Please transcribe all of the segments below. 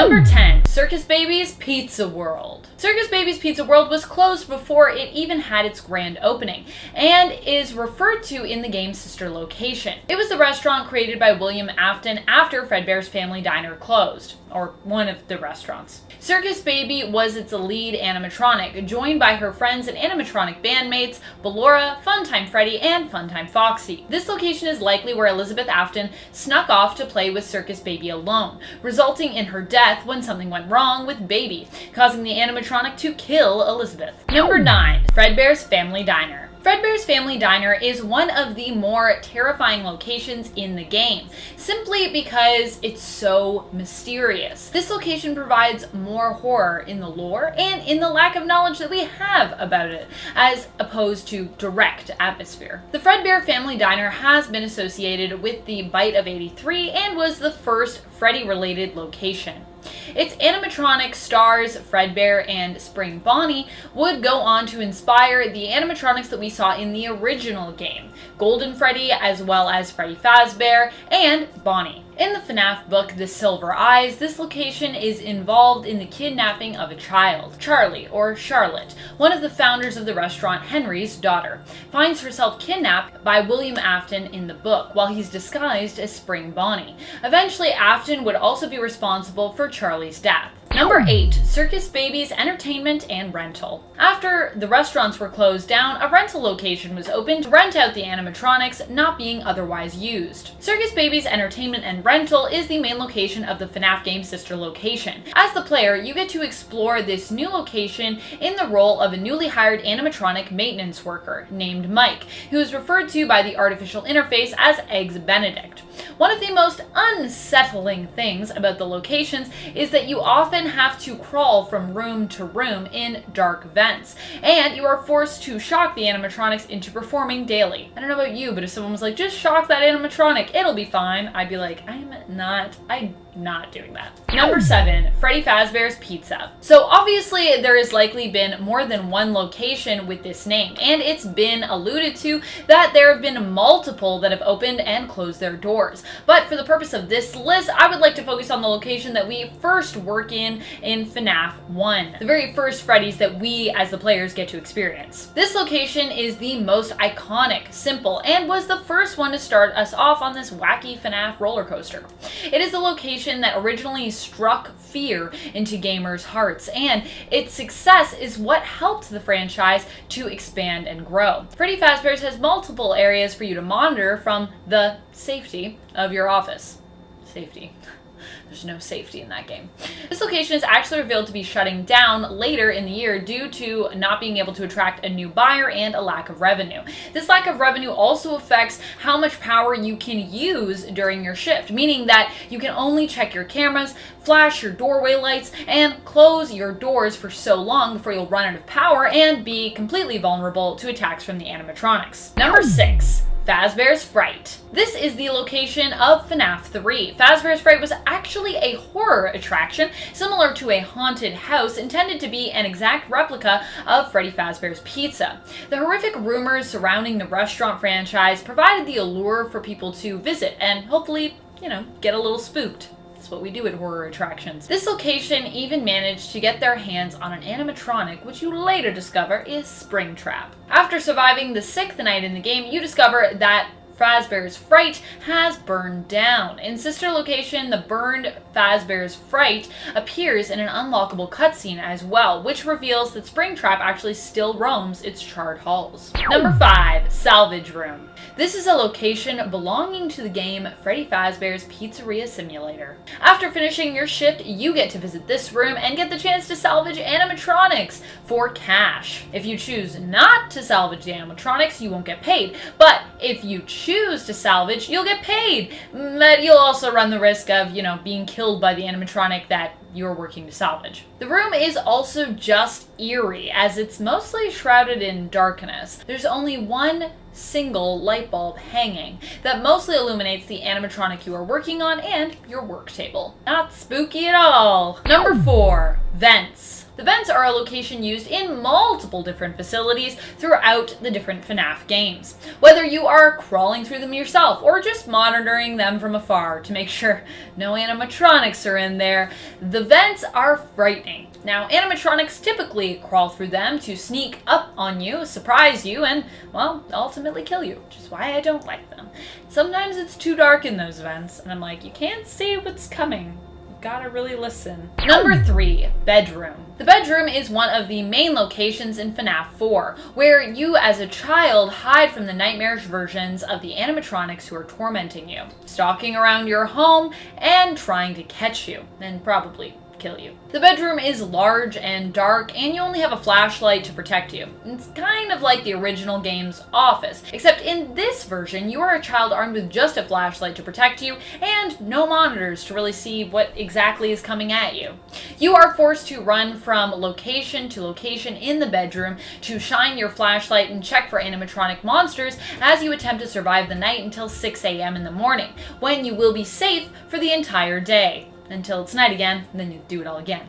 Number 10, Circus Baby's Pizza World. Circus Baby's Pizza World was closed before it even had its grand opening, and is referred to in the game's sister location. It was the restaurant created by William Afton after Fredbear's Family Diner closed, or one of the restaurants. Circus Baby was its lead animatronic, joined by her friends and animatronic bandmates, Ballora, Funtime Freddy, and Funtime Foxy. This location is likely where Elizabeth Afton snuck off to play with Circus Baby alone, resulting in her death when something went wrong with Baby, causing the animatronic to kill Elizabeth. Number 9, Fredbear's Family Diner. Fredbear's Family Diner is one of the more terrifying locations in the game, simply because it's so mysterious. This location provides more horror in the lore and in the lack of knowledge that we have about it, as opposed to direct atmosphere. The Fredbear Family Diner has been associated with the Bite of 83 and was the first Freddy-related location. Its animatronic stars, Fredbear and Spring Bonnie, would go on to inspire the animatronics that we saw in the original game, Golden Freddy as well as Freddy Fazbear and Bonnie. In the FNAF book, The Silver Eyes, this location is involved in the kidnapping of a child. Charlie, or Charlotte, one of the founders of the restaurant, Henry's daughter, finds herself kidnapped by William Afton in the book, while he's disguised as Spring Bonnie. Eventually, Afton would also be responsible for Charlie's death. Number 8, Circus Baby's Entertainment and Rental. After the restaurants were closed down, a rental location was opened to rent out the animatronics not being otherwise used. Circus Baby's Entertainment and Rental is the main location of the FNAF game's sister location. As the player, you get to explore this new location in the role of a newly hired animatronic maintenance worker named Mike, who is referred to by the artificial interface as Eggs Benedict. One of the most unsettling things about the locations is that you often have to crawl from room to room in dark vents, and you are forced to shock the animatronics into performing daily. I don't know about you, but if someone was like, just shock that animatronic, it'll be fine, I'd be like, I'm not doing that. Number 7, Freddy Fazbear's Pizza. So obviously there has likely been more than one location with this name, and it's been alluded to that there have been multiple that have opened and closed their doors. But for the purpose of this list, I would like to focus on the location that we first work in FNAF 1, the very first Freddy's that we as the players get to experience. This location is the most iconic, simple, and was the first one to start us off on this wacky FNAF roller coaster. It is the location that originally struck fear into gamers' hearts, and its success is what helped the franchise to expand and grow. Freddy Fazbear's has multiple areas for you to monitor from the safety of your office. Safety. There's no safety in that game. This location is actually revealed to be shutting down later in the year due to not being able to attract a new buyer and a lack of revenue. This lack of revenue also affects how much power you can use during your shift, meaning that you can only check your cameras, flash your doorway lights, and close your doors for so long before you'll run out of power and be completely vulnerable to attacks from the animatronics. Number 6. Fazbear's Fright. This is the location of FNAF 3. Fazbear's Fright was actually a horror attraction similar to a haunted house intended to be an exact replica of Freddy Fazbear's Pizza. The horrific rumors surrounding the restaurant franchise provided the allure for people to visit and hopefully, get a little spooked. That's what we do at horror attractions. This location even managed to get their hands on an animatronic, which you later discover is Springtrap. After surviving the 6th night in the game, you discover that Fazbear's Fright has burned down. In sister location, the burned Fazbear's Fright appears in an unlockable cutscene as well, which reveals that Springtrap actually still roams its charred halls. Number 5, Salvage Room. This is a location belonging to the game Freddy Fazbear's Pizzeria Simulator. After finishing your shift, you get to visit this room and get the chance to salvage animatronics for cash. If you choose not to salvage the animatronics, you won't get paid, but if you choose to salvage, you'll get paid. But you'll also run the risk of, being killed by the animatronic that you're working to salvage. The room is also just eerie, as it's mostly shrouded in darkness. There's only one single light bulb hanging that mostly illuminates the animatronic you are working on and your work table. Not spooky at all. Number 4, Vents. The vents are a location used in multiple different facilities throughout the different FNAF games. Whether you are crawling through them yourself or just monitoring them from afar to make sure no animatronics are in there, the vents are frightening. Now, animatronics typically crawl through them to sneak up on you, surprise you, and, well, ultimately kill you, which is why I don't like them. Sometimes it's too dark in those vents, and I'm like, you can't see what's coming. You gotta really listen. Number 3, bedroom. The bedroom is one of the main locations in FNAF 4, where you as a child hide from the nightmarish versions of the animatronics who are tormenting you, stalking around your home and trying to catch you, and probably kill you. The bedroom is large and dark, and you only have a flashlight to protect you. It's kind of like the original game's office, except in this version, you are a child armed with just a flashlight to protect you, and no monitors to really see what exactly is coming at you. You are forced to run from location to location in the bedroom to shine your flashlight and check for animatronic monsters as you attempt to survive the night until 6 a.m. in the morning, when you will be safe for the entire day. Until it's night again, and then you do it all again.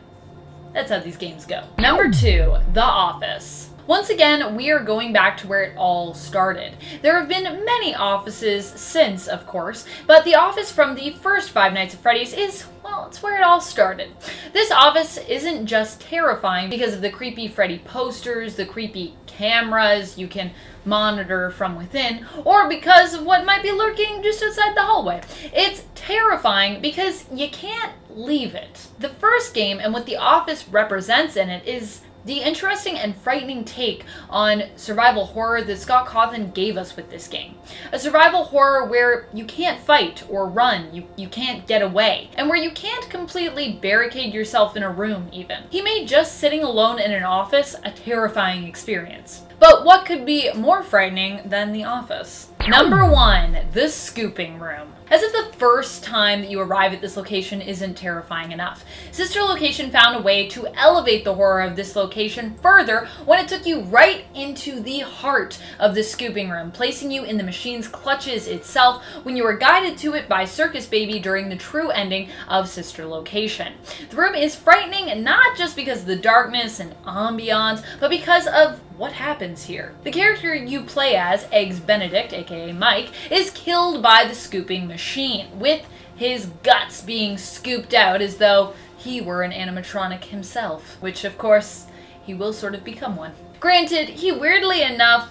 That's how these games go. Number 2, The Office. Once again, we are going back to where it all started. There have been many offices since, of course, but the office from the first Five Nights at Freddy's is, well, it's where it all started. This office isn't just terrifying because of the creepy Freddy posters, the creepy cameras you can monitor from within, or because of what might be lurking just outside the hallway. It's terrifying because you can't leave it. The first game and what the office represents in it is the interesting and frightening take on survival horror that Scott Cawthon gave us with this game. A survival horror where you can't fight or run, you can't get away, and where you can't completely barricade yourself in a room even. He made just sitting alone in an office a terrifying experience. But what could be more frightening than The Office? Number 1, the scooping room. As if the first time that you arrive at this location isn't terrifying enough, Sister Location found a way to elevate the horror of this location further when it took you right into the heart of the scooping room, placing you in the machine's clutches itself when you were guided to it by Circus Baby during the true ending of Sister Location. The room is frightening not just because of the darkness and ambiance, but because of what happens here. The character you play as, Eggs Benedict, aka Mike, is killed by the scooping machine, with his guts being scooped out as though he were an animatronic himself, which of course, he will sort of become one. Granted, he weirdly enough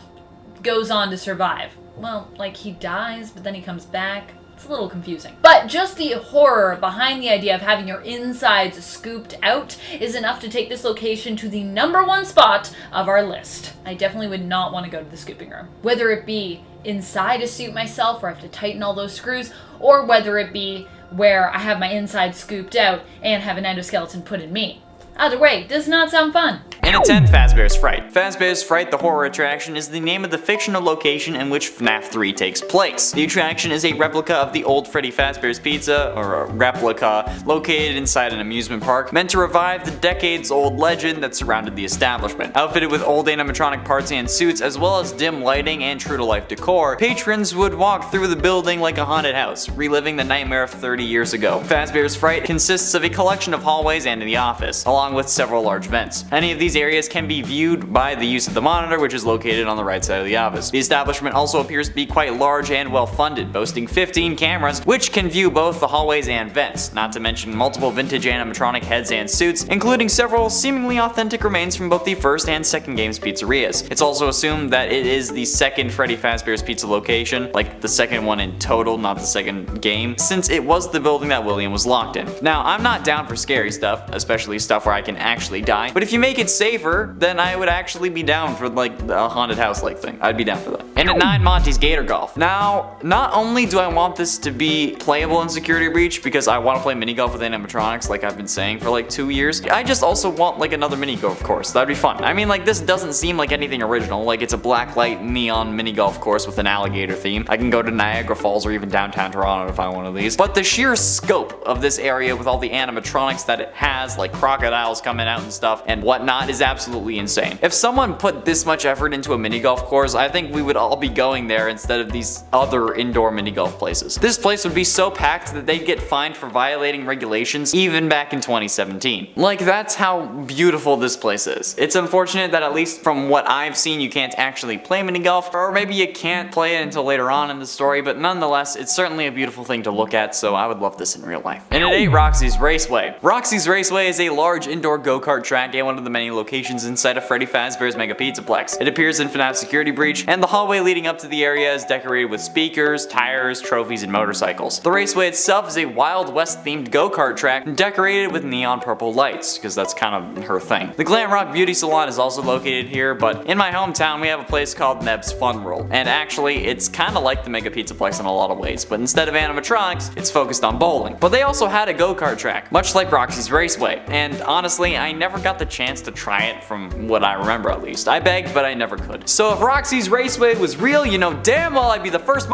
goes on to survive. Well, like he dies, but then he comes back. It's a little confusing. But just the horror behind the idea of having your insides scooped out is enough to take this location to the number 1 spot of our list. I definitely would not want to go to the scooping room. Whether it be inside a suit myself where I have to tighten all those screws, or whether it be where I have my insides scooped out and have an endoskeleton put in me. Either way, does not sound fun. And it's 10, Fazbear's Fright. Fazbear's Fright, the horror attraction, is the name of the fictional location in which FNAF 3 takes place. The attraction is a replica of the old Freddy Fazbear's Pizza, or a replica, located inside an amusement park, meant to revive the decades-old legend that surrounded the establishment. Outfitted with old animatronic parts and suits, as well as dim lighting and true-to-life decor, patrons would walk through the building like a haunted house, reliving the nightmare of 30 years ago. Fazbear's Fright consists of a collection of hallways and the office, along with several large vents. Any of these areas can be viewed by the use of the monitor, which is located on the right side of the office. The establishment also appears to be quite large and well funded, boasting 15 cameras, which can view both the hallways and vents, not to mention multiple vintage animatronic heads and suits, including several seemingly authentic remains from both the first and second game's pizzerias. It's also assumed that it is the second Freddy Fazbear's Pizza location, like the second one in total, not the second game, since it was the building that William was locked in. Now, I'm not down for scary stuff, especially stuff where I can actually die, but if you make it safer, then I would actually be down for like a haunted house like thing. I'd be down for that. And at 9, Monty's Gator Golf. Now, not only do I want this to be playable in Security Breach because I want to play mini golf with animatronics like I've been saying for like 2 years, I just also want like another mini golf course. That'd be fun. I mean, like, this doesn't seem like anything original. Like, it's a blacklight neon mini golf course with an alligator theme. I can go to Niagara Falls or even downtown Toronto to find one of these. But the sheer scope of this area with all the animatronics that it has, like crocodiles coming out and stuff and whatnot, is absolutely insane. If someone put this much effort into a mini golf course, I think we would all be going there instead of these other indoor mini golf places. This place would be so packed that they'd get fined for violating regulations even back in 2017. Like, that's how beautiful this place is. It's unfortunate that at least from what I've seen, you can't actually play mini golf, or maybe you can't play it until later on in the story, but nonetheless, it's certainly a beautiful thing to look at, so I would love this in real life. And at 8, Roxy's Raceway. Roxy's Raceway is a large indoor go-kart track at one of the many locations inside of Freddy Fazbear's Mega Pizzaplex. It appears in FNAF Security Breach, and the hallway leading up to the area is decorated with speakers, tires, trophies, and motorcycles. The raceway itself is a Wild West themed go-kart track decorated with neon purple lights, because that's kind of her thing. The Glam Rock Beauty Salon is also located here, but in my hometown we have a place called Neb's Fun World, and actually it's kind of like the Mega Pizzaplex in a lot of ways, but instead of animatronics, it's focused on bowling. But they also had a go-kart track, much like Roxy's Raceway, and honestly, I never got the chance to try it from what I remember at least. I begged, but I never could. So if Roxy's Raceway was real, you know damn well I'd be the first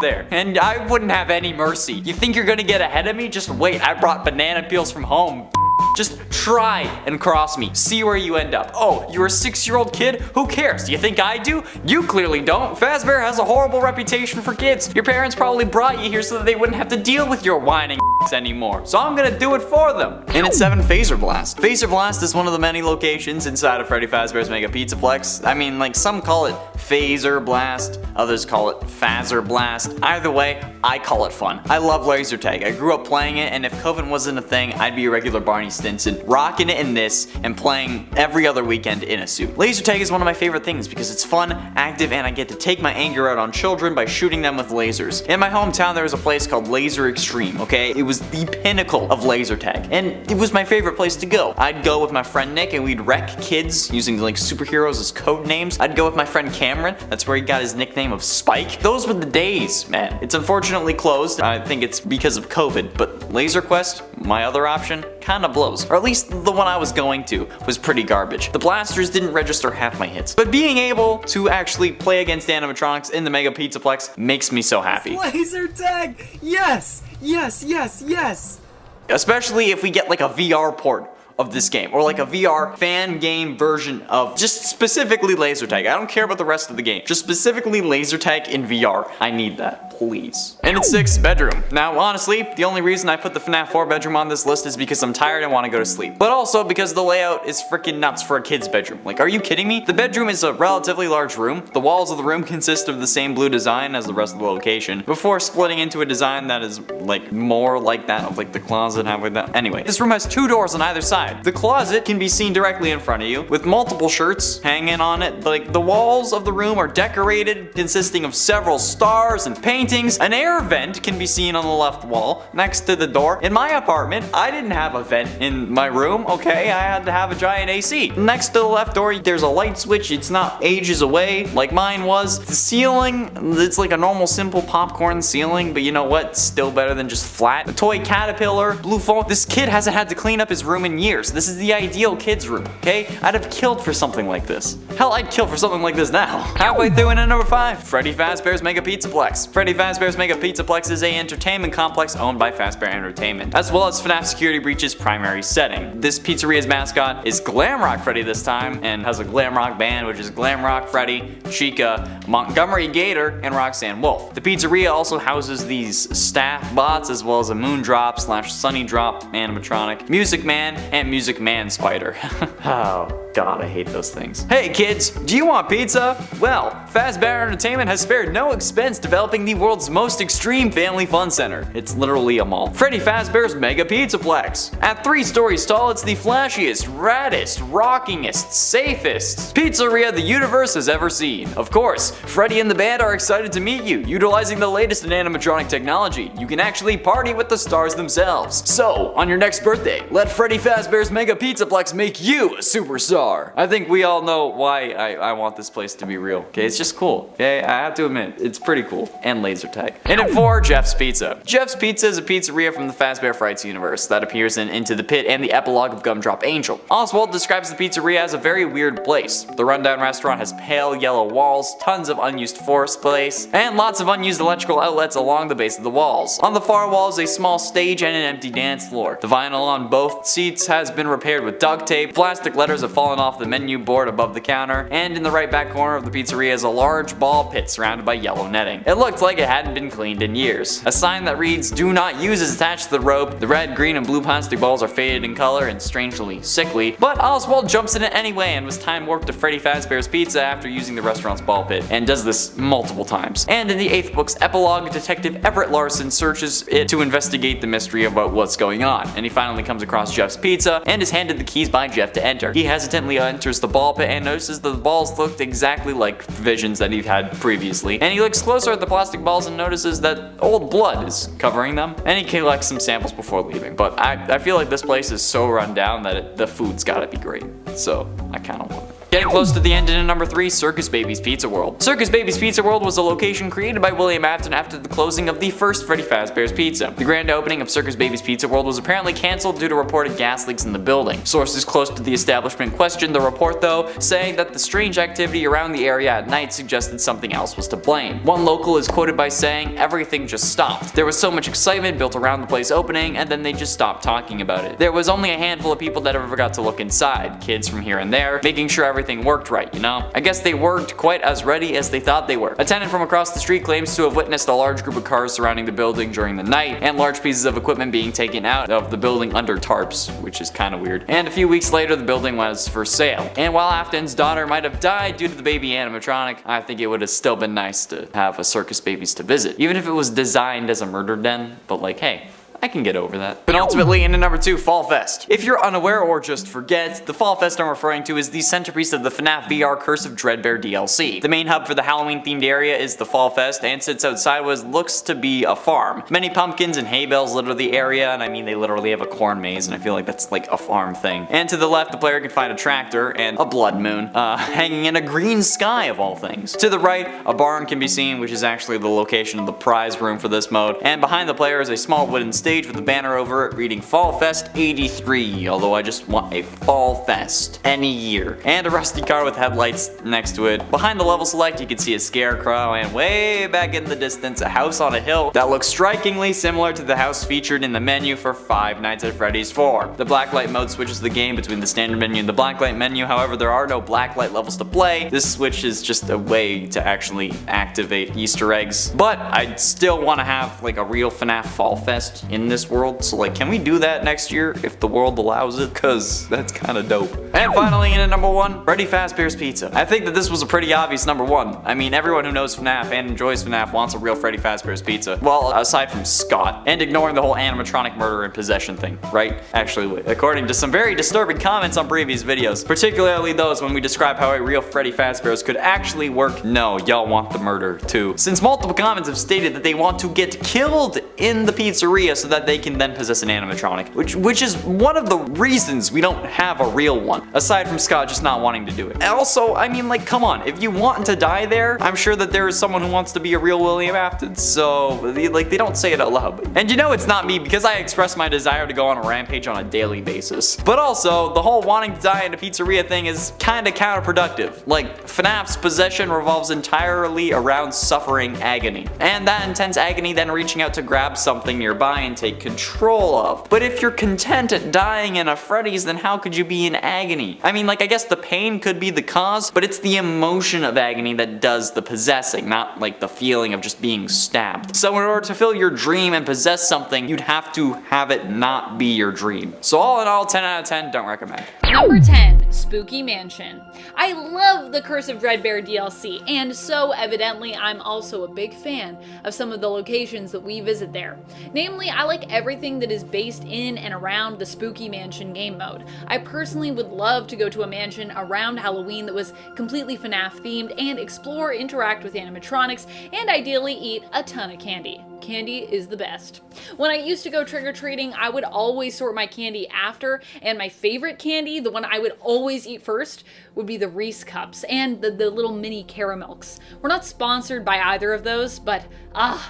there, and I wouldn't have any mercy. You think you're gonna get ahead of me? Just wait, I brought banana peels from home. Just try and cross me. See where you end up. Oh, you're a 6-year-old kid? Who cares? Do you think I do? You clearly don't. Fazbear has a horrible reputation for kids. Your parents probably brought you here so that they wouldn't have to deal with your whining anymore. So I'm gonna do it for them. And at 7, Phaser Blast. Phaser Blast is one of the many locations inside of Freddy Fazbear's Mega Pizzaplex. I mean, like, some call it Phaser Blast, others call it Phaser Blast. Either way, I call it fun. I love laser tag. I grew up playing it, and if COVID wasn't a thing, I'd be a regular Barney Stinson, rocking it in this and playing every other weekend in a suit. Laser tag is one of my favorite things because it's fun, active, and I get to take my anger out on children by shooting them with lasers. In my hometown, there was a place called Laser Extreme, okay? It was the pinnacle of laser tag, and it was my favorite place to go. I'd go with my friend Nick, and we'd wreck kids using like superheroes as code names. I'd go with my friend Cameron. That's where he got his nickname of Spike. Those were the days, man. It's unfortunately closed. I think it's because of COVID, but Laser Quest, my other option, kinda blows. Or at least the one I was going to was pretty garbage. The blasters didn't register half my hits. But being able to actually play against animatronics in the Mega Pizzaplex makes me so happy. Laser tag! Yes! Yes, yes, yes! Especially if we get like a VR port of this game, or like a VR fan game version of just specifically laser tag. I don't care about the rest of the game, just specifically laser tag in VR. I need that, please. And it's 6, bedroom. Now honestly, the only reason I put the FNAF 4 bedroom on this list is because I'm tired and want to go to sleep, but also because the layout is freaking nuts for a kid's bedroom. Like, are you kidding me? The bedroom is a relatively large room. The walls of the room consist of the same blue design as the rest of the location, before splitting into a design that is like more like that of like the closet halfway down. Anyway, this room has 2 doors on either side. The closet can be seen directly in front of you, with multiple shirts hanging on it. Like, the walls of the room are decorated, consisting of several stars and paintings. An air vent can be seen on the left wall, next to the door. In my apartment, I didn't have a vent in my room, okay? I had to have a giant AC. Next to the left door, there's a light switch. It's not ages away, like mine was. The ceiling, it's like a normal, simple popcorn ceiling, but you know what? Still better than just flat. A toy caterpillar, blue phone. This kid hasn't had to clean up his room in years. This is the ideal kid's room, okay? I'd have killed for something like this. Hell, I'd kill for something like this now. Halfway through and at number 5, Freddy Fazbear's Mega Pizzaplex. Freddy Fazbear's Mega Pizzaplex is a entertainment complex owned by Fazbear Entertainment, as well as FNAF Security Breach's primary setting. This pizzeria's mascot is Glam Rock Freddy this time, and has a glam rock band, which is Glam Rock Freddy, Chica, Montgomery Gator, and Roxanne Wolf. The pizzeria also houses these staff bots, as well as a Moondrop / Sunny Drop animatronic, Music Man, and Music Man Spider. Oh god, I hate those things. Hey kids, do you want pizza? Well, Fazbear Entertainment has spared no expense developing the world's most extreme family fun center. It's literally a mall. Freddy Fazbear's Mega Pizzaplex. At 3 stories tall, it's the flashiest, raddest, rockingest, safest pizzeria the universe has ever seen. Of course, Freddy and the band are excited to meet you. Utilizing the latest in animatronic technology, you can actually party with the stars themselves. So, on your next birthday, let Freddy Fazbear's Mega Pizzaplex make you a superstar. I think we all know why I want this place to be real. Okay, it's just cool. Okay, I have to admit, it's pretty cool. And laser tag. And at 4, Jeff's Pizza. Jeff's Pizza is a pizzeria from the Fazbear Frights universe that appears in Into the Pit and the epilogue of Gumdrop Angel. Oswald describes the pizzeria as a very weird place. The rundown restaurant has pale yellow walls, tons of unused floor space, and lots of unused electrical outlets along the base of the walls. On the far wall is a small stage and an empty dance floor. The vinyl on both seats has been repaired with duct tape. Plastic letters have fallen fallen off the menu board above the counter, and in the right back corner of the pizzeria is a large ball pit surrounded by yellow netting. It looked like it hadn't been cleaned in years. A sign that reads, "Do not use" is attached to the rope. The red, green, and blue plastic balls are faded in color and strangely sickly, but Oswald jumps in it anyway and was time warped to Freddy Fazbear's Pizza after using the restaurant's ball pit, and does this multiple times. And in the 8th book's epilogue, Detective Everett Larson searches it to investigate the mystery about what's going on, and he finally comes across Jeff's pizza and is handed the keys by Jeff to enter. He hesitantly enters the ball pit and notices that the balls looked exactly like visions that he'd had previously, and he looks closer at the plastic balls and notices that old blood is covering them, and he collects some samples before leaving. But I feel like this place is so run down that the food's gotta be great, so I kinda want it. Getting close to the end in number 3, Circus Baby's Pizza World. Circus Baby's Pizza World was a location created by William Afton after the closing of the first Freddy Fazbear's Pizza. The grand opening of Circus Baby's Pizza World was apparently cancelled due to reported gas leaks in the building. Sources close to the establishment questioned the report though, saying that the strange activity around the area at night suggested something else was to blame. One local is quoted by saying, "Everything just stopped. There was so much excitement built around the place opening, and then they just stopped talking about it. There was only a handful of people that ever got to look inside, kids from here and there, making sure everything worked right, you know? I guess they weren't quite as ready as they thought they were." A tenant from across the street claims to have witnessed a large group of cars surrounding the building during the night, and large pieces of equipment being taken out of the building under tarps, which is kinda weird. And a few weeks later, the building was for sale. And while Afton's daughter might have died due to the baby animatronic, I think it would have still been nice to have a Circus Babies to visit. Even if it was designed as a murder den, but like, hey, I can get over that. And ultimately, into number 2, Fall Fest. If you're unaware or just forget, the Fall Fest I'm referring to is the centerpiece of the FNAF VR Curse of Dreadbear DLC. The main hub for the Halloween themed area is the Fall Fest and sits outside what looks to be a farm. Many pumpkins and hay bales litter the area, and I mean they literally have a corn maze, and I feel like that's like a farm thing. And to the left, the player can find a tractor and a blood moon hanging in a green sky of all things. To the right, a barn can be seen, which is actually the location of the prize room for this mode. And behind the player is a small wooden stage with a banner over it reading Fall Fest 83, although I just want a Fall Fest any year. And a rusty car with headlights next to it. Behind the level select, you can see a scarecrow, and way back in the distance, a house on a hill that looks strikingly similar to the house featured in the menu for Five Nights at Freddy's 4. The blacklight mode switches the game between the standard menu and the blacklight menu, however there are no blacklight levels to play. This switch is just a way to actually activate Easter eggs. But I still want to have like a real FNAF Fall Fest in this world, so like, can we do that next year if the world allows it? Cause that's kind of dope. And finally, in at number 1, Freddy Fazbear's Pizza. I think that this was a pretty obvious number 1. I mean, everyone who knows FNAF and enjoys FNAF wants a real Freddy Fazbear's Pizza. Well, aside from Scott, and ignoring the whole animatronic murder and possession thing, right? Actually, according to some very disturbing comments on previous videos, particularly those when we describe how a real Freddy Fazbear's could actually work, no, y'all want the murder too. Since multiple comments have stated that they want to get killed in the pizzeria so that they can then possess an animatronic, which is one of the reasons we don't have a real one, aside from Scott just not wanting to do it. Also, I mean, like, come on, if you want to die there, I'm sure that there is someone who wants to be a real William Afton, so like, they don't say it out loud. And you know it's not me because I express my desire to go on a rampage on a daily basis. But also, the whole wanting to die in a pizzeria thing is kinda counterproductive. Like, FNAF's possession revolves entirely around suffering agony, and that intense agony then reaching out to grab something nearby and take control of. But if you're content at dying in a Freddy's, then how could you be in agony? I mean, like, I guess the pain could be the cause, but it's the emotion of agony that does the possessing, not like the feeling of just being stabbed. So in order to fill your dream and possess something, you'd have to have it not be your dream. So all in all, 10 out of 10, don't recommend. Number 10, Spooky Mansion. I love the Curse of Dreadbear DLC, and so evidently I'm also a big fan of some of the locations that we visit there. Namely, I like everything that is based in and around the Spooky Mansion game mode. I personally would love to go to a mansion around Halloween that was completely FNAF themed and explore, interact with animatronics, and ideally eat a ton of candy. Candy is the best. When I used to go trick-or-treating, I would always sort my candy after, and my favorite candy, the one I would always eat first, would be the Reese Cups and the little mini Caramilks. We're not sponsored by either of those, but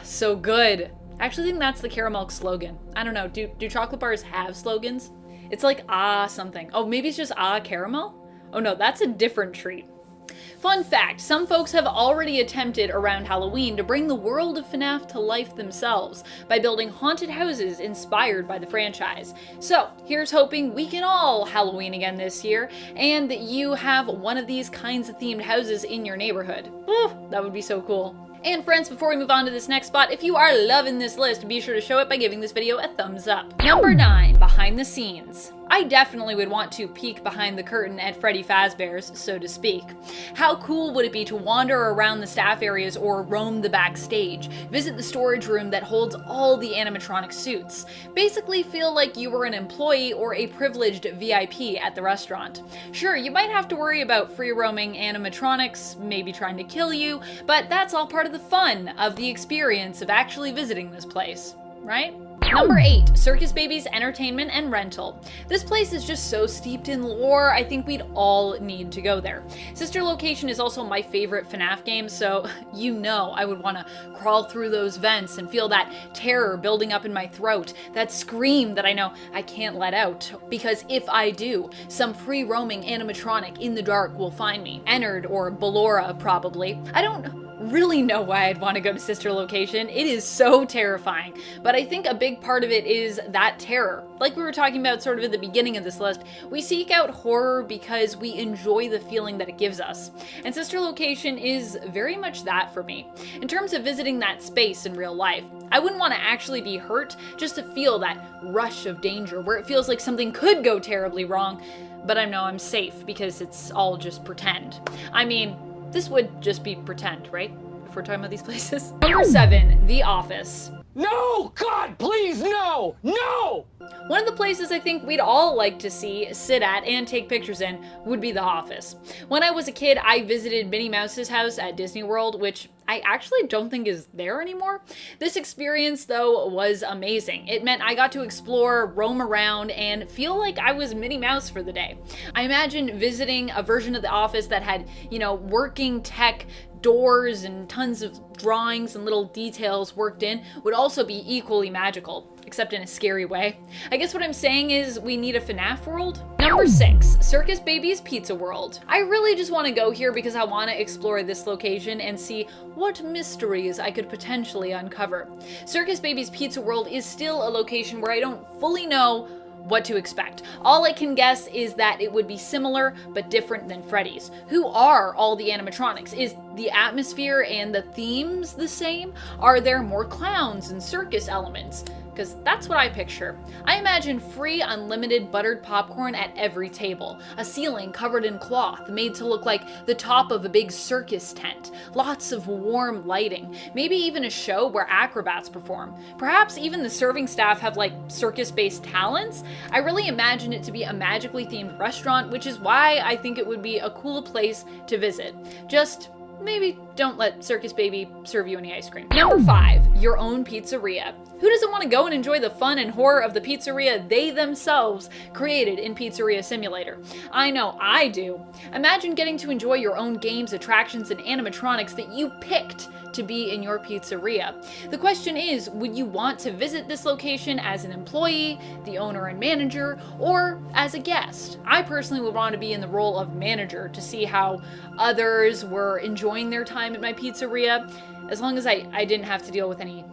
so good. I actually think that's the Caramilk slogan. I don't know, do chocolate bars have slogans? It's like something. Oh, maybe it's just caramel? Oh no, that's a different treat. Fun fact, some folks have already attempted around Halloween to bring the world of FNAF to life themselves by building haunted houses inspired by the franchise. So here's hoping we can all Halloween again this year and that you have one of these kinds of themed houses in your neighborhood. That would be so cool. And friends, before we move on to this next spot, if you are loving this list, be sure to show it by giving this video a thumbs up. Number 9, behind the scenes. I definitely would want to peek behind the curtain at Freddy Fazbear's, so to speak. How cool would it be to wander around the staff areas or roam the backstage, visit the storage room that holds all the animatronic suits, basically feel like you were an employee or a privileged VIP at the restaurant. Sure, you might have to worry about free roaming animatronics, maybe trying to kill you, but that's all part of the fun of the experience of actually visiting this place, right? Number 8, Circus Baby's Entertainment and Rental. This place is just so steeped in lore, I think we'd all need to go there. Sister Location is also my favorite FNAF game, so you know I would want to crawl through those vents and feel that terror building up in my throat, that scream that I know I can't let out, because if I do, some free roaming animatronic in the dark will find me. Ennard or Ballora, probably. I don't really know why I'd want to go to Sister Location. It is so terrifying, but I think a big part of it is that terror. Like we were talking about sort of at the beginning of this list, we seek out horror because we enjoy the feeling that it gives us. And Sister Location is very much that for me. In terms of visiting that space in real life, I wouldn't want to actually be hurt, just to feel that rush of danger where it feels like something could go terribly wrong, but I know I'm safe because it's all just pretend. I mean, this would just be pretend, right? If we're talking about these places. Number 7, The Office. No! God, please, no! No! One of the places I think we'd all like to see, sit at, and take pictures in would be the office. When I was a kid, I visited Minnie Mouse's house at Disney World, which I actually don't think is there anymore. This experience, though, was amazing. It meant I got to explore, roam around, and feel like I was Minnie Mouse for the day. I imagine visiting a version of the office that had, working tech, doors, and tons of drawings and little details worked in would also be equally magical, except in a scary way. I guess what I'm saying is we need a FNAF world. Number 6, Circus Baby's Pizza World. I really just want to go here because I want to explore this location and see what mysteries I could potentially uncover. Circus Baby's Pizza World is still a location where I don't fully know what to expect. All I can guess is that it would be similar but different than Freddy's. Who are all the animatronics? Is the atmosphere and the themes the same? Are there more clowns and circus elements? Because that's what I picture. I imagine free unlimited buttered popcorn at every table, a ceiling covered in cloth made to look like the top of a big circus tent, lots of warm lighting, maybe even a show where acrobats perform. Perhaps even the serving staff have circus-based talents. I really imagine it to be a magically themed restaurant, which is why I think it would be a cool place to visit. Just maybe don't let Circus Baby serve you any ice cream. Number 5, your own pizzeria. Who doesn't want to go and enjoy the fun and horror of the pizzeria they themselves created in Pizzeria Simulator? I know I do. Imagine getting to enjoy your own games, attractions, and animatronics that you picked to be in your pizzeria. The question is, would you want to visit this location as an employee, the owner and manager, or as a guest? I personally would want to be in the role of manager to see how others were enjoying their time at my pizzeria, as long as I didn't have to deal with any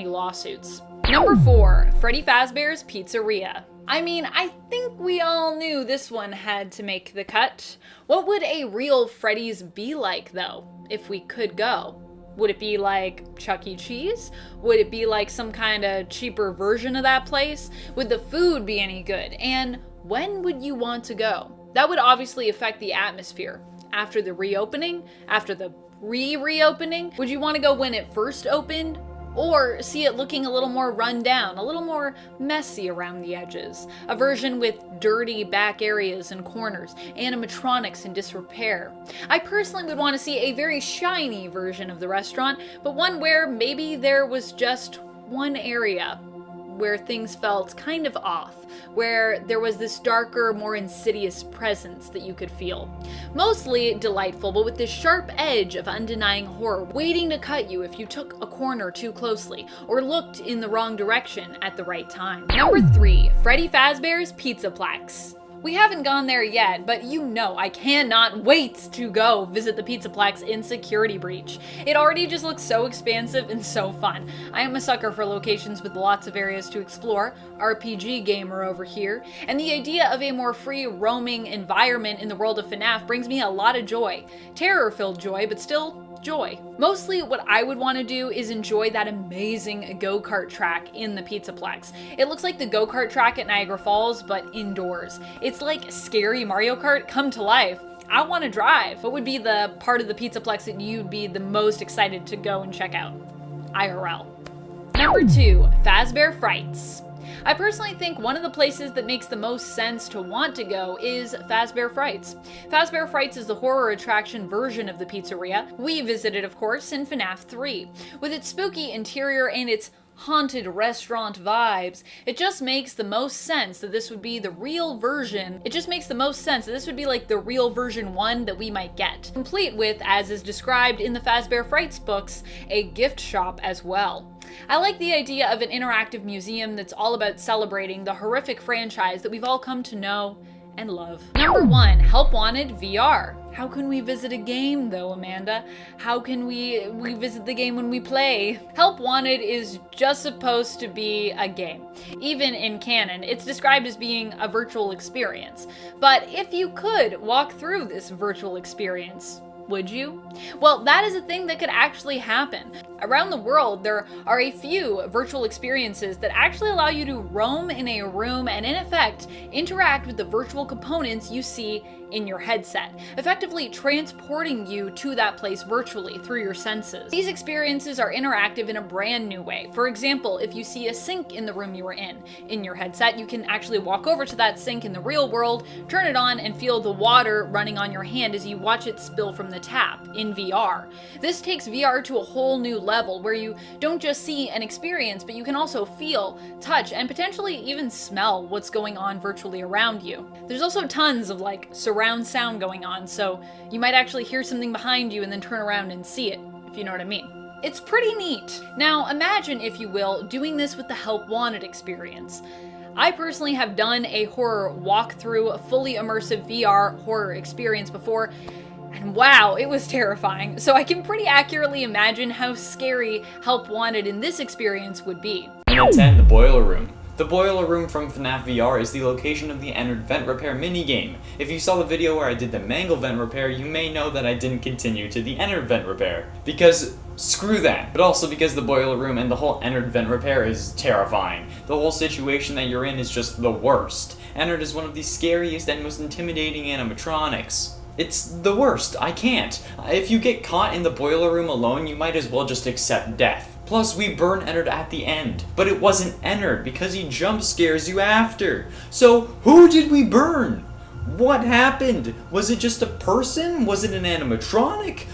lawsuits. Number 4, Freddy Fazbear's Pizzeria. I mean, I think we all knew this one had to make the cut. What would a real Freddy's be like, though, if we could go? Would it be like Chuck E. Cheese? Would it be like some kind of cheaper version of that place? Would the food be any good? And when would you want to go? That would obviously affect the atmosphere. After the reopening? After the reopening? Would you want to go when it first opened? Or see it looking a little more run down, a little more messy around the edges. A version with dirty back areas and corners, animatronics in disrepair. I personally would want to see a very shiny version of the restaurant, but one where maybe there was just one area where things felt kind of off, where there was this darker, more insidious presence that you could feel. Mostly delightful, but with this sharp edge of undenying horror waiting to cut you if you took a corner too closely or looked in the wrong direction at the right time. Number 3, Freddy Fazbear's Pizzaplex. We haven't gone there yet, but you know I cannot wait to go visit the Pizzaplex in Security Breach. It already just looks so expansive and so fun. I am a sucker for locations with lots of areas to explore, RPG gamer over here, and the idea of a more free roaming environment in the world of FNAF brings me a lot of joy. Terror-filled joy, but still joy. Mostly what I would want to do is enjoy that amazing go-kart track in the Pizzaplex. It looks like the go-kart track at Niagara Falls, but indoors. It's like scary Mario Kart come to life. I want to drive. What would be the part of the Pizzaplex that you'd be the most excited to go and check out? IRL. Number 2, Fazbear Frights. I personally think one of the places that makes the most sense to want to go is Fazbear Frights. Fazbear Frights is the horror attraction version of the pizzeria. We visited, of course, in FNAF 3. With its spooky interior and its haunted restaurant vibes, it just makes the most sense that this would be the real version. It just makes the most sense that this would be like the real version 1 that we might get. Complete with, as is described in the Fazbear Frights books, a gift shop as well. I like the idea of an interactive museum that's all about celebrating the horrific franchise that we've all come to know and love. Number 1, Help Wanted VR. How can we visit a game though, Amanda? How can we visit the game when we play? Help Wanted is just supposed to be a game. Even in canon, it's described as being a virtual experience. But if you could walk through this virtual experience, would you? Well, that is a thing that could actually happen. Around the world, there are a few virtual experiences that actually allow you to roam in a room and in effect interact with the virtual components you see in your headset, effectively transporting you to that place virtually through your senses. These experiences are interactive in a brand new way. For example, if you see a sink in the room you were in your headset, you can actually walk over to that sink in the real world, turn it on, and feel the water running on your hand as you watch it spill from the tap in VR. This takes VR to a whole new level where you don't just see an experience, but you can also feel, touch, and potentially even smell what's going on virtually around you. There's also tons of surround sound going on, so you might actually hear something behind you and then turn around and see it, if you know what I mean. It's pretty neat. Now imagine, if you will, doing this with the Help Wanted experience. I personally have done a horror walkthrough, a fully immersive VR horror experience before, and wow, it was terrifying. So I can pretty accurately imagine how scary Help Wanted in this experience would be. Number 10, the Boiler Room. The Boiler Room from FNAF VR is the location of the Entered Vent Repair minigame. If you saw the video where I did the Mangle Vent Repair, you may know that I didn't continue to the Entered Vent Repair. Because screw that, but also because the Boiler Room and the whole Entered Vent Repair is terrifying. The whole situation that you're in is just the worst. Entered is one of the scariest and most intimidating animatronics. It's the worst. I can't. If you get caught in the Boiler Room alone, you might as well just accept death. Plus, we burn Entered at the end. But it wasn't Entered, because he jump scares you after. So, who did we burn? What happened? Was it just a person? Was it an animatronic?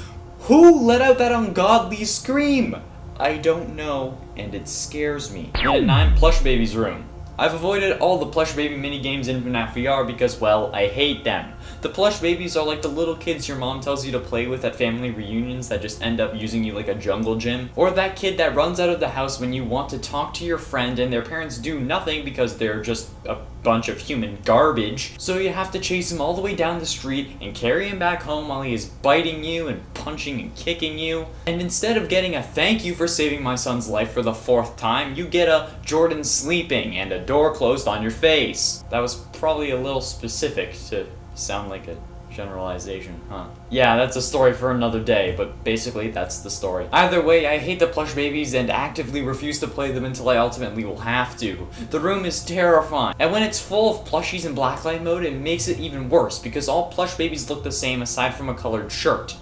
Who let out that ungodly scream? I don't know, and it scares me. Number 9, Plush Baby's Room. I've avoided all the Plush Baby minigames in FNAF VR because, well, I hate them. The plush babies are like the little kids your mom tells you to play with at family reunions that just end up using you like a jungle gym. Or that kid that runs out of the house when you want to talk to your friend and their parents do nothing because they're just a bunch of human garbage. So you have to chase him all the way down the street and carry him back home while he is biting you and punching and kicking you. And instead of getting a thank you for saving my son's life for the 4th time, you get a Jordan sleeping and a door closed on your face. That was probably a little specific to sound like a generalization, huh? Yeah, that's a story for another day, but basically that's the story. Either way, I hate the plush babies and actively refuse to play them until I ultimately will have to. The room is terrifying, and when it's full of plushies in blacklight mode, it makes it even worse because all plush babies look the same aside from a colored shirt.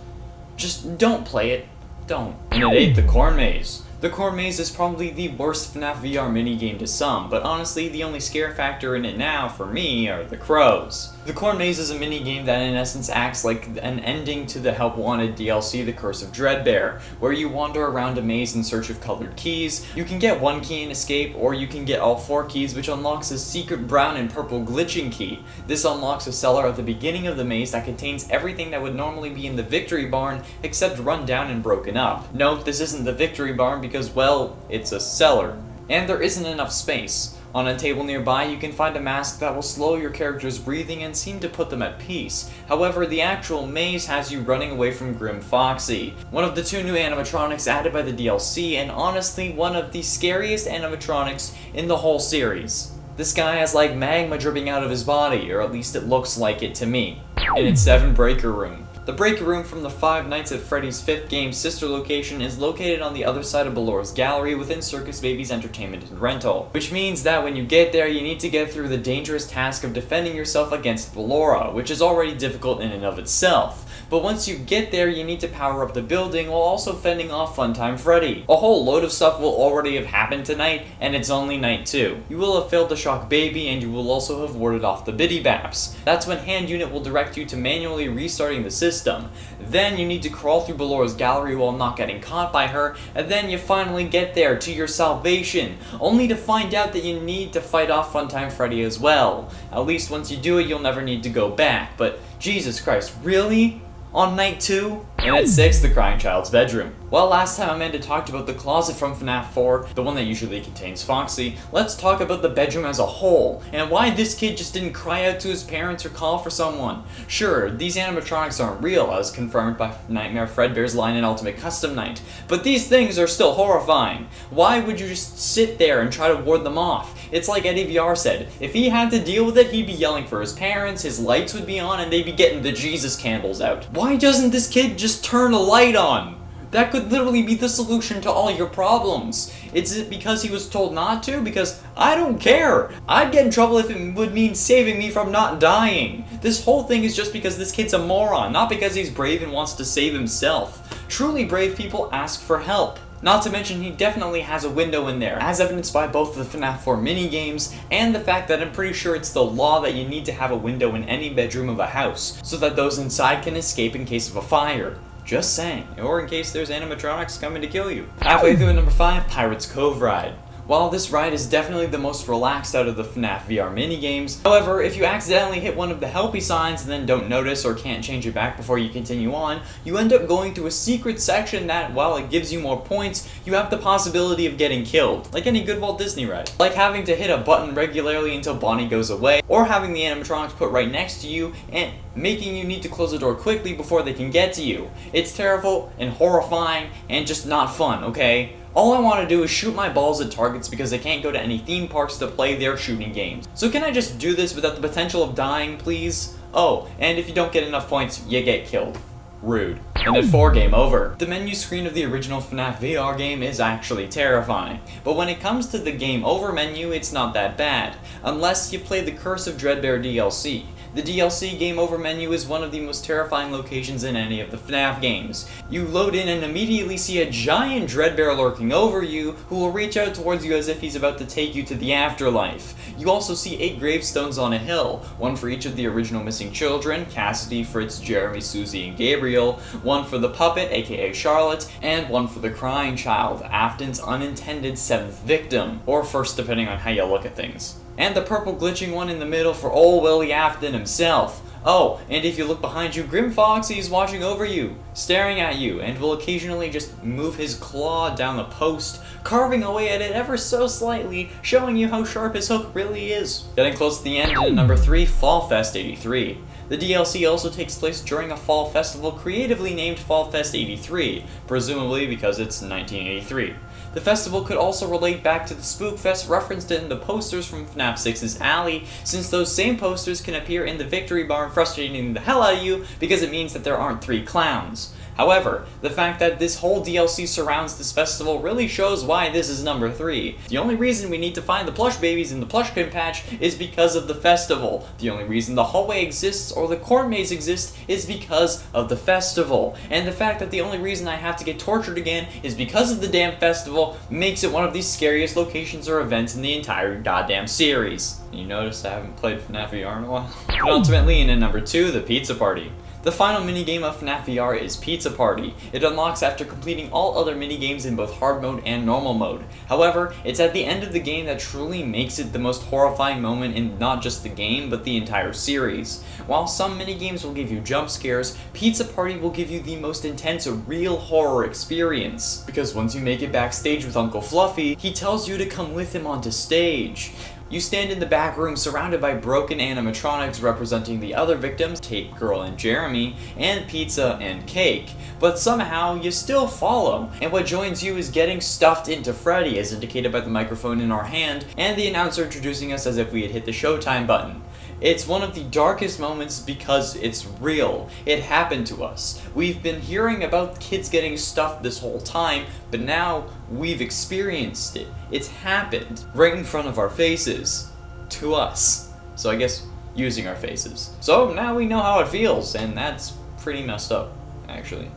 Just don't play it. Don't. And at 8, the Corn Maze. The Corn Maze is probably the worst FNAF VR minigame to some, but honestly the only scare factor in it now, for me, are the crows. The Corn Maze is a minigame that in essence acts like an ending to the Help Wanted DLC The Curse of Dreadbear, where you wander around a maze in search of colored keys. You can get 1 key and escape, or you can get all 4 keys, which unlocks a secret brown and purple glitching key. This unlocks a cellar at the beginning of the maze that contains everything that would normally be in the Victory Barn, except run down and broken up. Note, this isn't the Victory Barn because, well, it's a cellar. And there isn't enough space. On a table nearby, you can find a mask that will slow your character's breathing and seem to put them at peace. However, the actual maze has you running away from Grim Foxy, one of the 2 new animatronics added by the DLC, and honestly, one of the scariest animatronics in the whole series. This guy has like magma dripping out of his body, or at least it looks like it to me, in its 7 breaker room. The breaker room from the 5 Nights at Freddy's 5th game sister location is located on the other side of Ballora's gallery within Circus Baby's entertainment and rental, which means that when you get there, you need to get through the dangerous task of defending yourself against Ballora, which is already difficult in and of itself. But once you get there, you need to power up the building while also fending off Funtime Freddy. A whole load of stuff will already have happened tonight, and it's only night 2. You will have failed to shock Baby, and you will also have warded off the Biddy Baps. That's when Hand Unit will direct you to manually restarting the system. Then you need to crawl through Ballora's gallery while not getting caught by her, and then you finally get there to your salvation, only to find out that you need to fight off Funtime Freddy as well. At least once you do it, you'll never need to go back, but Jesus Christ, really? On night 2? And at 6, the crying child's bedroom. Well, last time Amanda talked about the closet from FNAF 4, the one that usually contains Foxy, let's talk about the bedroom as a whole, and why this kid just didn't cry out to his parents or call for someone. Sure, these animatronics aren't real, as confirmed by Nightmare Fredbear's line in Ultimate Custom Night, but these things are still horrifying. Why would you just sit there and try to ward them off? It's like Eddie VR said, if he had to deal with it, he'd be yelling for his parents, his lights would be on, and they'd be getting the Jesus candles out. Why doesn't this kid just turn a light on? That could literally be the solution to all your problems. Is it because he was told not to? Because I don't care. I'd get in trouble if it would mean saving me from not dying. This whole thing is just because this kid's a moron, not because he's brave and wants to save himself. Truly brave people ask for help. Not to mention, he definitely has a window in there, as evidenced by both the FNAF 4 minigames and the fact that I'm pretty sure it's the law that you need to have a window in any bedroom of a house, so that those inside can escape in case of a fire. Just saying, or in case there's animatronics coming to kill you. Halfway through number 5, Pirate's Cove Ride. While this ride is definitely the most relaxed out of the FNAF VR minigames, however, if you accidentally hit one of the helpy signs and then don't notice or can't change it back before you continue on, you end up going through a secret section that, while it gives you more points, you have the possibility of getting killed, like any good Walt Disney ride. Like having to hit a button regularly until Bonnie goes away, or having the animatronics put right next to you and making you need to close the door quickly before they can get to you. It's terrible and horrifying and just not fun, okay? All I want to do is shoot my balls at targets because I can't go to any theme parks to play their shooting games. So can I just do this without the potential of dying, please? Oh, and if you don't get enough points, you get killed. Rude. And at 4, game over. The menu screen of the original FNAF VR game is actually terrifying, but when it comes to the game over menu, it's not that bad, unless you play the Curse of Dreadbear DLC. The DLC game over menu is one of the most terrifying locations in any of the FNAF games. You load in and immediately see a giant Dreadbear lurking over you, who will reach out towards you as if he's about to take you to the afterlife. You also see 8 gravestones on a hill, one for each of the original missing children, Cassidy, Fritz, Jeremy, Susie, and Gabriel, one for the puppet, aka Charlotte, and one for the crying child, Afton's unintended 7th victim, or first depending on how you look at things. And the purple glitching one in the middle for old Willie Afton himself. Oh, and if you look behind you, Grim Foxy is watching over you, staring at you, and will occasionally just move his claw down the post, carving away at it ever so slightly, showing you how sharp his hook really is. Getting close to the end, and at number 3, Fall Fest 83. The DLC also takes place during a fall festival creatively named Fall Fest 83, presumably because it's 1983. The festival could also relate back to the Spookfest referenced in the posters from FNAF 6's Alley, since those same posters can appear in the victory bar, frustrating the hell out of you because it means that there aren't 3 clowns. However, the fact that this whole DLC surrounds this festival really shows why this is number 3. The only reason we need to find the plush babies in the Plushkin Patch is because of the festival. The only reason the hallway exists or the corn maze exists is because of the festival. And the fact that the only reason I have to get tortured again is because of the damn festival makes it one of the scariest locations or events in the entire goddamn series. You notice I haven't played FNAF VR in a while? But ultimately, in at number 2, the Pizza Party. The final minigame of FNAF VR is Pizza Party. It unlocks after completing all other minigames in both hard mode and normal mode. However, it's at the end of the game that truly makes it the most horrifying moment in not just the game, but the entire series. While some minigames will give you jump scares, Pizza Party will give you the most intense real horror experience. Because once you make it backstage with Uncle Fluffy, he tells you to come with him onto stage. You stand in the back room surrounded by broken animatronics representing the other victims, Tate Girl and Jeremy, and Pizza and Cake, but somehow you still follow, and what joins you is getting stuffed into Freddy as indicated by the microphone in our hand, and the announcer introducing us as if we had hit the Showtime button. It's one of the darkest moments because it's real. It happened to us. We've been hearing about kids getting stuffed this whole time, but now we've experienced it. It's happened right in front of our faces. To us. So I guess using our faces. So now we know how it feels, and that's pretty messed up, actually.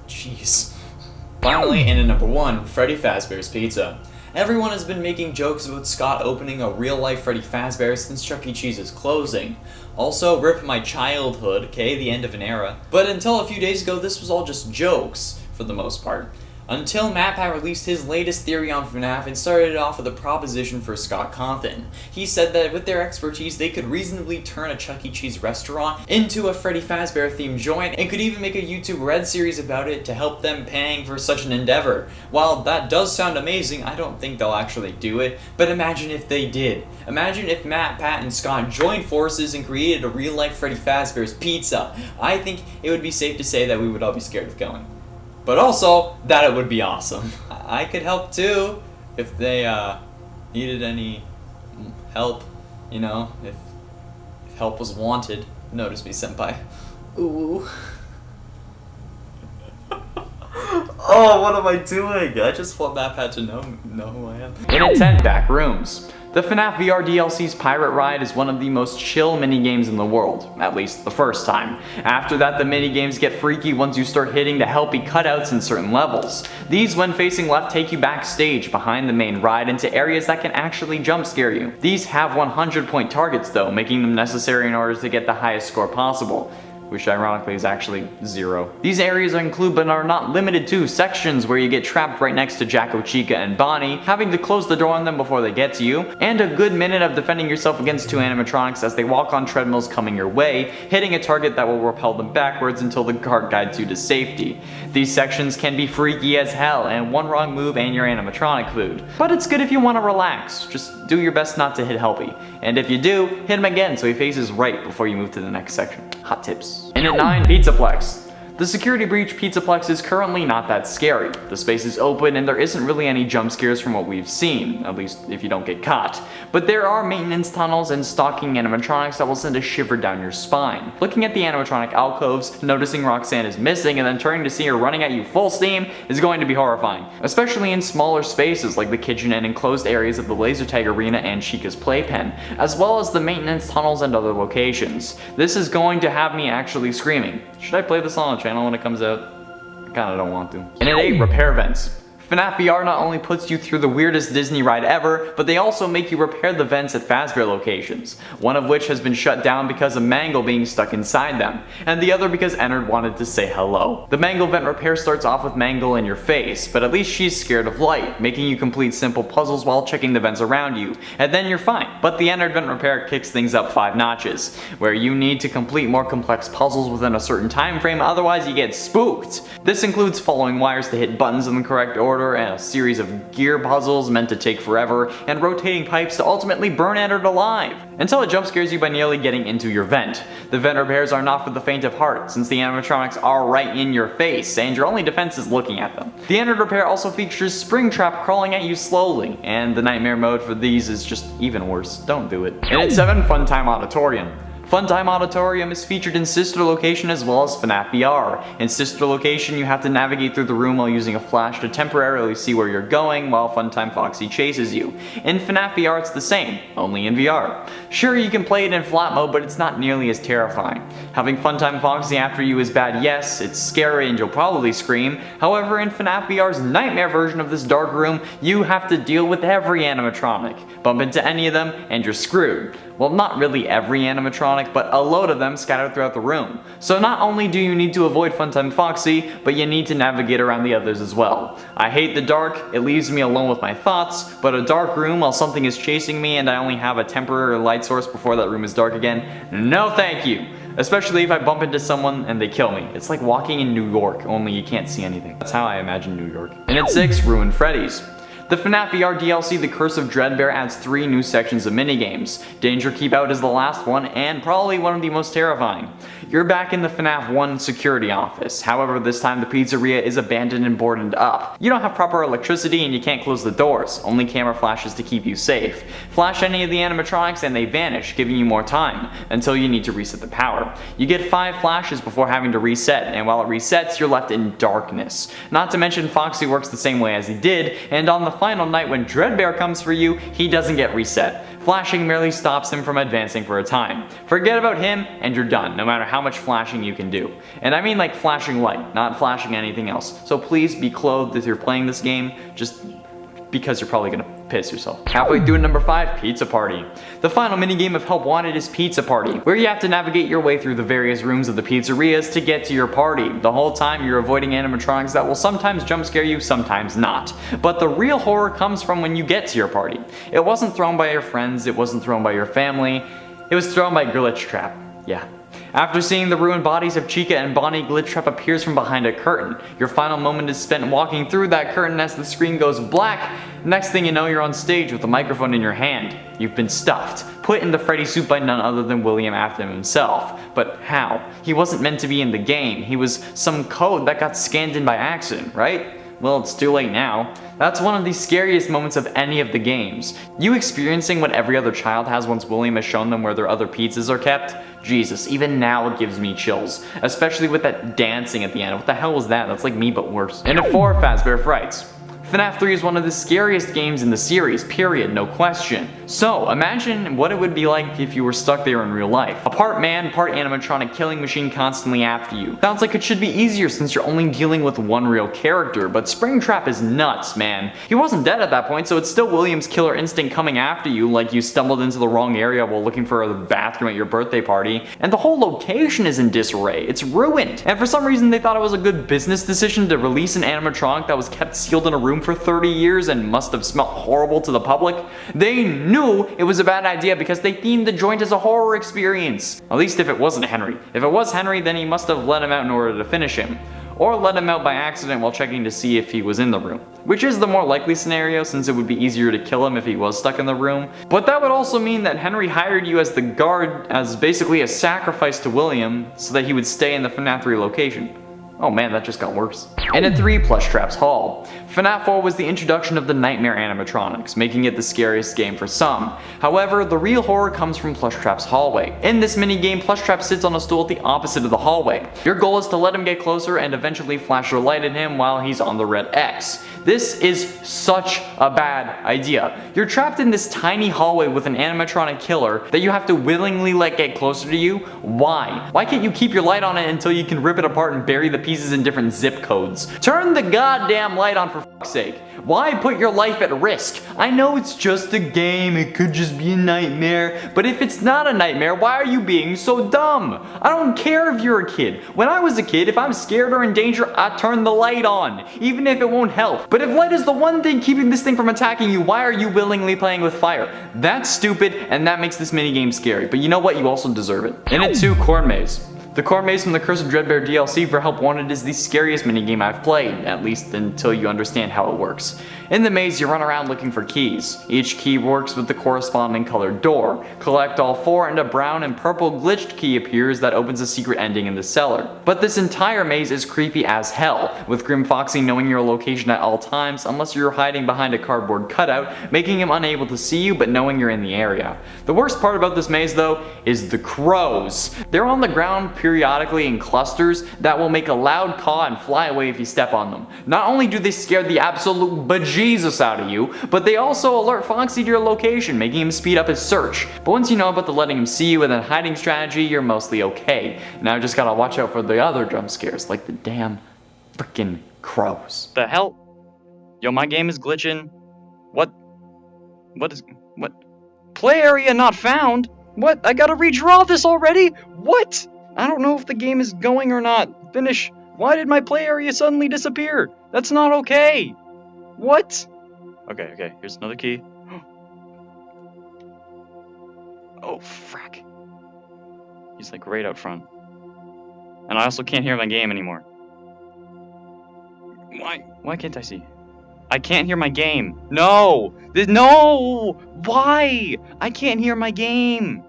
Jeez. Finally, and in number 1, Freddy Fazbear's Pizza. Everyone has been making jokes about Scott opening a real-life Freddy Fazbear since Chuck E. Cheese is closing. Also, rip my childhood, okay, the end of an era. But until a few days ago, this was all just jokes, for the most part. Until matpat released his latest theory on FNAF and started it off with a proposition for Scott Cawthon. He said that with their expertise, they could reasonably turn a Chuck E. Cheese restaurant into a Freddy Fazbear themed joint and could even make a YouTube Red series about it to help them paying for such an endeavor. While that does sound amazing, I don't think they'll actually do it, but imagine if they did. Imagine if matpat and Scott joined forces and created a real-life Freddy Fazbear's Pizza. I think it would be safe to say that we would all be scared of going. But also, that it would be awesome. I could help too, if they needed any help, you know, if help was wanted. Notice me, senpai. Ooh. Oh, what am I doing? I just want matpat to know who I am. In a tent back rooms. The FNAF VR DLC's Pirate Ride is one of the most chill minigames in the world, at least the first time. After that, the minigames get freaky once you start hitting the helpy cutouts in certain levels. These, when facing left, take you backstage behind the main ride into areas that can actually jump scare you. These have 100-point targets though, making them necessary in order to get the highest score possible, which ironically is actually 0. These areas include but are not limited to sections where you get trapped right next to Jacko, Chica, and Bonnie, having to close the door on them before they get to you, and a good minute of defending yourself against 2 animatronics as they walk on treadmills coming your way, hitting a target that will repel them backwards until the cart guides you to safety. These sections can be freaky as hell, and one wrong move and you're animatronic food. But it's good if you want to relax, just do your best not to hit Helpy. And if you do, hit him again so he faces right before you move to the next section. Hot tips. And at 9, Pizzaplex. The security breach Pizzaplex is currently not that scary. The space is open and there isn't really any jump scares from what we've seen, at least if you don't get caught. But there are maintenance tunnels and stalking animatronics that will send a shiver down your spine. Looking at the animatronic alcoves, noticing Roxanne is missing, and then turning to see her running at you full steam is going to be horrifying. Especially in smaller spaces like the kitchen and enclosed areas of the laser tag arena and Chica's playpen, as well as the maintenance tunnels and other locations. This is going to have me actually screaming. Should I play this on a channel when it comes out? I kinda don't want to. And at 8, repair vents. FNAF VR not only puts you through the weirdest Disney ride ever, but they also make you repair the vents at Fazbear locations, one of which has been shut down because of Mangle being stuck inside them, and the other because Ennard wanted to say hello. The Mangle vent repair starts off with Mangle in your face, but at least she's scared of light, making you complete simple puzzles while checking the vents around you, and then you're fine. But the Ennard vent repair kicks things up 5 notches, where you need to complete more complex puzzles within a certain time frame, otherwise you get spooked. This includes following wires to hit buttons in the correct order, and a series of gear puzzles meant to take forever, and rotating pipes to ultimately burn Ennard alive, until it jump scares you by nearly getting into your vent. The vent repairs are not for the faint of heart, since the animatronics are right in your face, and your only defense is looking at them. The Ennard repair also features Springtrap crawling at you slowly, and the nightmare mode for these is just even worse. Don't do it. And at 7, Funtime Auditorium. Funtime Auditorium is featured in Sister Location as well as FNAF VR. In Sister Location, you have to navigate through the room while using a flash to temporarily see where you're going while Funtime Foxy chases you. In FNAF VR, it's the same, only in VR. Sure, you can play it in flat mode, but it's not nearly as terrifying. Having Funtime Foxy after you is bad, yes, it's scary and you'll probably scream. However, in FNAF VR's nightmare version of this dark room, you have to deal with every animatronic. Bump into any of them, and you're screwed. Well, not really every animatronic, but a load of them scattered throughout the room. So not only do you need to avoid Funtime Foxy, but you need to navigate around the others as well. I hate the dark, it leaves me alone with my thoughts, but a dark room while something is chasing me and I only have a temporary light source before that room is dark again, no thank you! Especially if I bump into someone and they kill me. It's like walking in New York, only you can't see anything. That's how I imagine New York. And at 6, Ruined Freddy's. The FNAF VR DLC The Curse of Dreadbear adds 3 new sections of minigames. Danger Keep Out is the last one, and probably one of the most terrifying. You're back in the FNAF 1 security office, however this time the pizzeria is abandoned and boarded up. You don't have proper electricity and you can't close the doors, only camera flashes to keep you safe. Flash any of the animatronics and they vanish, giving you more time, until you need to reset the power. You get 5 flashes before having to reset, and while it resets, you're left in darkness. Not to mention Foxy works the same way as he did, and on the final night when Dreadbear comes for you, he doesn't get reset. Flashing merely stops him from advancing for a time. Forget about him and you're done, no matter how much flashing you can do. And I mean like flashing light, not flashing anything else. So please be clothed if you're playing this game, just because you're probably gonna piss yourself. Halfway through number 5, Pizza Party. The final minigame of Help Wanted is Pizza Party, where you have to navigate your way through the various rooms of the pizzerias to get to your party. The whole time you're avoiding animatronics that will sometimes jump scare you, sometimes not. But the real horror comes from when you get to your party. It wasn't thrown by your friends, it wasn't thrown by your family, it was thrown by Glitch Trap. Yeah. After seeing the ruined bodies of Chica and Bonnie, Glitch Trap appears from behind a curtain. Your final moment is spent walking through that curtain as the screen goes black. Next thing you know, you're on stage with a microphone in your hand. You've been stuffed, put in the Freddy suit by none other than William Afton himself. But how? He wasn't meant to be in the game. He was some code that got scanned in by accident, right? Well, it's too late now. That's one of the scariest moments of any of the games. You experiencing what every other child has once William has shown them where their other pizzas are kept? Jesus, even now it gives me chills. Especially with that dancing at the end. What the hell was that? That's like me but worse. And at 4, Fazbear Frights. FNAF 3 is one of the scariest games in the series, period, no question. So, imagine what it would be like if you were stuck there in real life. A part man, part animatronic killing machine constantly after you. Sounds like it should be easier since you're only dealing with one real character, but Springtrap is nuts, man. He wasn't dead at that point, so it's still William's killer instinct coming after you, like you stumbled into the wrong area while looking for a bathroom at your birthday party, and the whole location is in disarray. It's ruined. And for some reason they thought it was a good business decision to release an animatronic that was kept sealed in a room for 30 years and must have smelled horrible to the public. They knew it was a bad idea because they themed the joint as a horror experience. At least if it wasn't Henry. If it was Henry, then he must have let him out in order to finish him. Or let him out by accident while checking to see if he was in the room. Which is the more likely scenario since it would be easier to kill him if he was stuck in the room. But that would also mean that Henry hired you as the guard as basically a sacrifice to William so that he would stay in the FNAF 3 location. Oh man, that just got worse. And at 3, Plush Traps Hall. FNAF 4 was the introduction of the nightmare animatronics, making it the scariest game for some. However, the real horror comes from Plush Trap's hallway. In this minigame, Plush Trap sits on a stool at the opposite of the hallway. Your goal is to let him get closer and eventually flash your light at him while he's on the red X. This is such a bad idea. You're trapped in this tiny hallway with an animatronic killer that you have to willingly let get closer to you. Why? Why can't you keep your light on it until you can rip it apart and bury the pieces in different zip codes? Turn the goddamn light on for fuck's sake. Why put your life at risk? I know it's just a game, it could just be a nightmare, but if it's not a nightmare, why are you being so dumb? I don't care if you're a kid. When I was a kid, if I'm scared or in danger, I turn the light on, even if it won't help. But if light is the one thing keeping this thing from attacking you, why are you willingly playing with fire? That's stupid, and that makes this minigame scary, but you know what? You also deserve it. And at 2, Corn Maze. The Corn Maze from the Curse of Dreadbear DLC for Help Wanted is the scariest minigame I've played, at least until you understand how it works. In the maze, you run around looking for keys. Each key works with the corresponding colored door. Collect all 4 and a brown and purple glitched key appears that opens a secret ending in the cellar. But this entire maze is creepy as hell, with Grim Foxy knowing your location at all times unless you're hiding behind a cardboard cutout, making him unable to see you but knowing you're in the area. The worst part about this maze though is the crows. They're on the ground periodically in clusters that will make a loud caw and fly away if you step on them. Not only do they scare the absolute bejesus out of you, but they also alert Foxy to your location, making him speed up his search. But once you know about the letting him see you and then hiding strategy, you're mostly okay. Now just gotta watch out for the other jump scares, like the damn frickin' crows. The hell? Yo, my game is glitching. What? Play area not found? What? I gotta redraw this already? What? I don't know if the game is going or not. Finish. Why did my play area suddenly disappear? That's not okay. What? Okay, here's another key. Oh, frack. He's like right out front. And I also can't hear my game anymore. Why can't I see? I can't hear my game. No! No! Why? I can't hear my game.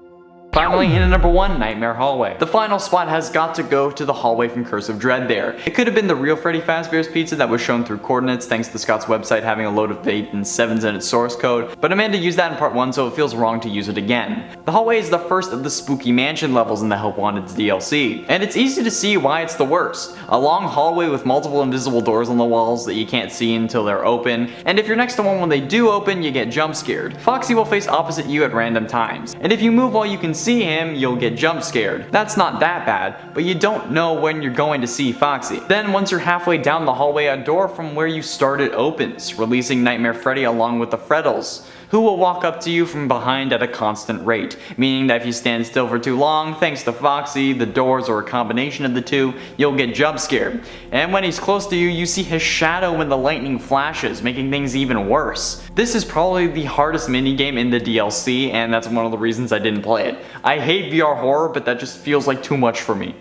Finally, in at number 1, Nightmare Hallway. The final spot has got to go to the hallway from Curse of Dread there. It could have been the real Freddy Fazbear's Pizza that was shown through coordinates thanks to Scott's website having a load of 8 and 7s in its source code, but Amanda used that in part 1 so it feels wrong to use it again. The hallway is the first of the Spooky Mansion levels in the Help Wanted DLC, and it's easy to see why it's the worst. A long hallway with multiple invisible doors on the walls that you can't see until they're open, and if you're next to one when they do open, you get jump scared. Foxy will face opposite you at random times, and if you move while you can see him, you'll get jump scared. That's not that bad, but you don't know when you're going to see Foxy. Then once you're halfway down the hallway, a door from where you started opens, releasing Nightmare Freddy along with the Freddles, who will walk up to you from behind at a constant rate, meaning that if you stand still for too long, thanks to Foxy, the doors, or a combination of the two, you'll get jump scared. And when he's close to you, you see his shadow when the lightning flashes, making things even worse. This is probably the hardest minigame in the DLC, and that's one of the reasons I didn't play it. I hate VR horror, but that just feels like too much for me.